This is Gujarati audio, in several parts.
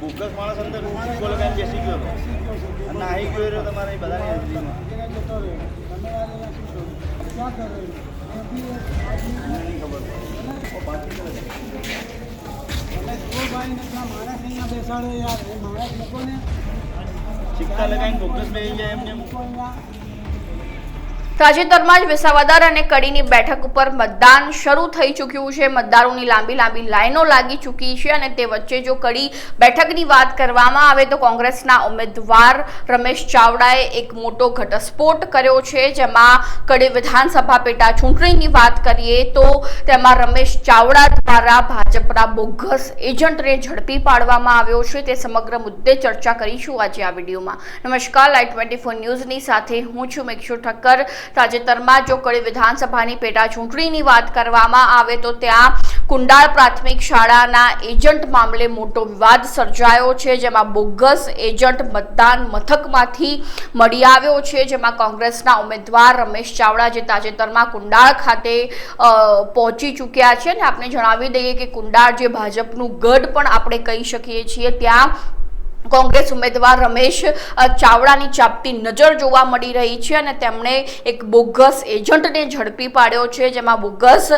બોગસ માણસ અંદર સિક્કો લગાવીને બેસી ગયો હતો અને આવી ગયો રહ્યો તમારે બધાની હાજરીમાં. નહીં ખબર સિક્કા લગાવીને બોગસ બેસી જાય એમને. તાજેતરમાં જ વિસાવદર અને કડીની બેઠક ઉપર મતદાન શરૂ થઈ ચૂક્યું છે. મતદારોની લાંબી લાઈનો લાગી ચૂકી છે અને તે વચ્ચે જો કડી બેઠકની વાત કરવામાં આવે તો કોંગ્રેસના ઉમેદવાર રમેશ ચાવડાએ એક મોટો ઘટસ્ફોટ કર્યો છે, જેમાં કડી વિધાનસભા પેટા ચૂંટણીની વાત કરીએ તો તેમાં રમેશ ચાવડા દ્વારા ભાજપના બોગસ એજન્ટને ઝડપી પાડવામાં આવ્યો છે. તે સમગ્ર મુદ્દે ચર્ચા કરીશું આજે આ વિડીયોમાં. નમસ્કાર, લાઈવ 24 ન્યૂઝની સાથે હું છું મેક્ષુ ઠક્કર. તાજેતરમાં જો કડી વિધાનસભાની પેટા ચૂંટણીની વાત કરવામાં આવે તો ત્યાં કુંડાળ પ્રાથમિક શાળાના એજન્ટ મામલે મોટો વિવાદ સર્જાયો છે, જેમાં બોગસ એજન્ટ મતદાન મથકમાંથી મળી આવ્યો છે, જેમાં કોંગ્રેસના ઉમેદવાર રમેશ ચાવડા જે તાજેતરમાં કુંડાળ ખાતે પહોંચી ચૂક્યા છે. અને આપણે જણાવી દઈએ કે કુંડાળ જે ભાજપનું ગઢ પણ આપણે કહી શકીએ છીએ, ત્યાં કોંગ્રેસ ઉમેદવાર રમેશ ચાવડાની ચાપતી નજર જોવા મળી રહી છે અને તેમણે એક બોગસ એજન્ટને ઝડપી પાડ્યો છે, જેમાં બોગસ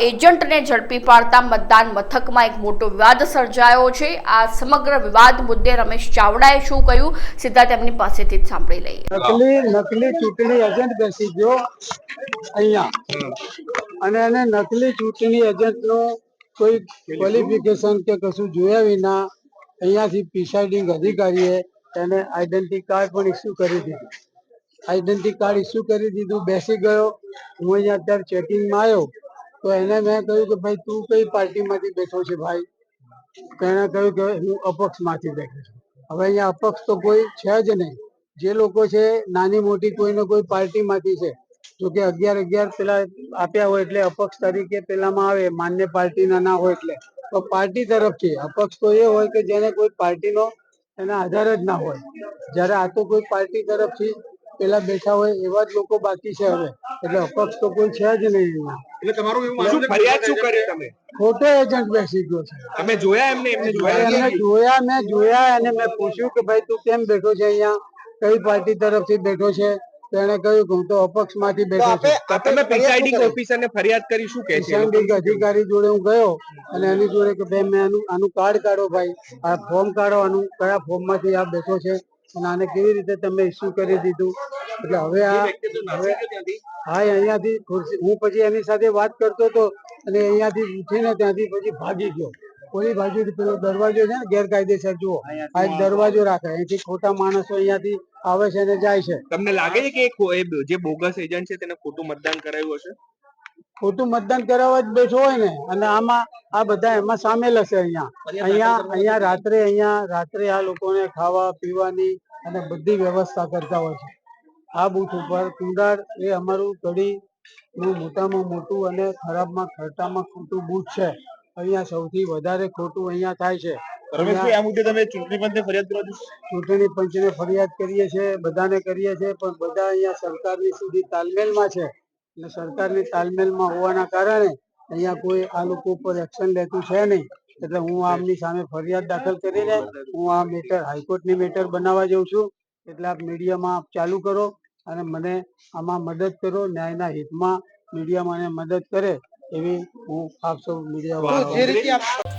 એજન્ટને ઝડપી પાડતા મતદાન મથકમાં એક મોટો વિવાદ સર્જાયો છે. આ સમગ્ર વિવાદ મુદ્દે રમેશ ચાવડાએ શું કહ્યું, સીધા તેમની પાસેથી જ સાંભળી લઈએ. નકલી ચૂંટણી એજન્ટ બેસી ગયો અહીંયા અને એને નકલી ચૂંટણી એજન્ટનું કોઈ ક્વોલિફિકેશન કે કશું જોયા વિના અહીંયાથી પ્રિસાઇડિંગ અધિકારીએ એને આઈડેન્ટિટી કાર્ડ પણ ઇસ્યુ કરી દીધું. આઈડેન્ટિટી કાર્ડ ઇસ્યુ કરી દીધું, બેસી ગયો. હું અહીંયા અત્યારે ચેકિંગમાં આવ્યો તો એને મેં કહ્યું કે ભાઈ તું કઈ પાર્ટીમાંથી બેઠો છે ભાઈ? તો એને કહ્યું કે હું અપક્ષમાંથી બેઠો છું. હવે અહીંયા અપક્ષ તો કોઈ છે જ નહીં. જે લોકો છે નાની મોટી કોઈને કોઈ પાર્ટીમાંથી છે. જોકે 11 પેલા આપ્યા હોય એટલે અપક્ષ તરીકે પેલામાં આવે, માન્ય પાર્ટીના ના હોય એટલે તો પાર્ટી તરફથી. અપક્ષ તો એ હોય કે જેને કોઈ પાર્ટીનો એના આધાર જ ના હોય. જ્યારે આ તો કોઈ પાર્ટી તરફથી પેલા બેઠા હોય એવા જ લોકો બાકી છે હવે. એટલે અપક્ષ તો કોઈ છે જ નહીં. એટલે તમારું એવું માનવું છે ફરિયાદ શું કરી તમે? ખોટો એજન્ટ બેસી ગયો છે. તમે જોયા એમને મેં જોયા અને મેં પૂછ્યું કે ભાઈ તું કેમ બેઠો છે અહીંયા, કઈ પાર્ટી તરફથી બેઠો છે? તો એને કહ્યું કે હું તો અપક્ષ માંથી બેઠો છું. તમે પ્રિસાઇડિંગ ઓફિસરને ફરિયાદ કરી શું કહે છે? પ્રિસાઇડિંગ અધિકારી જોડે હું ગયો અને એની જોડે કે ભાઈ મેં આનું કાર્ડ કાઢો, ભાઈ આ ફોર્મ કાઢો, આનું કયા ફોર્મ માંથી આ બેઠો છે અને આને કેવી રીતે તમે ઇસ્યુ કરી દીધું. એટલે હવે હા અહીંયાથી હું પછી એની સાથે વાત કરતો હતો અને અહીંયાથી ઉઠીને ત્યાંથી પછી ભાગી ગયો. કોઈ બાજુથી પેલો દરવાજો છે ને ગેરકાયદેસર, જુઓ આ એક દરવાજો રાખે, અહીંથી ખોટા માણસો અહીંયાથી આવે છે અને જાય છે. તમને લાગે છે કે જે બોગસ એજન્ટ છે તેને ખોટું મતદાન કરાવ્યું હશે? ખોટું મતદાન કરાવવા જ બેઠો હોય ને, અને આમાં આ બધા એમાં સામેલ હશે. અહીંયા રાત્રે આ લોકોને ખાવા પીવાની અને બધી વ્યવસ્થા કરતા હોય છે. આ બૂથ ઉપર કુંડાળ એ અમારું કડીનું મોટામાં મોટું અને ખરાબમાં ખર્ચામાં ખોટું બૂથ છે. અહીંયા સૌથી વધારે ખોટું અહીંયા થાય છે. આ મુદ્દે તમે ચૂંટણી પંચને ફરિયાદ કરો છો? ચૂંટણી પંચને ફરિયાદ કરીએ છીએ, બધાને કરીએ છીએ, પણ બધા અહીંયા સરકારની સીધી તાલમેલમાં છે અને સરકારની તાલમેલમાં હોવાના કારણે અહીંયા કોઈ આ લોકો ઉપર એક્શન લેતું છે નહીં. એટલે હું આમની સામે ફરિયાદ દાખલ કરીને હું આ મેટર હાઈકોર્ટની મેટર બનાવવા જઉં છું. એટલે આપ મીડિયામાં ચાલુ કરો અને મને આમાં મદદ કરો. ન્યાયના હિતમાં મીડિયા મને મદદ કરે એવી હું આપ સૌ મીડિયા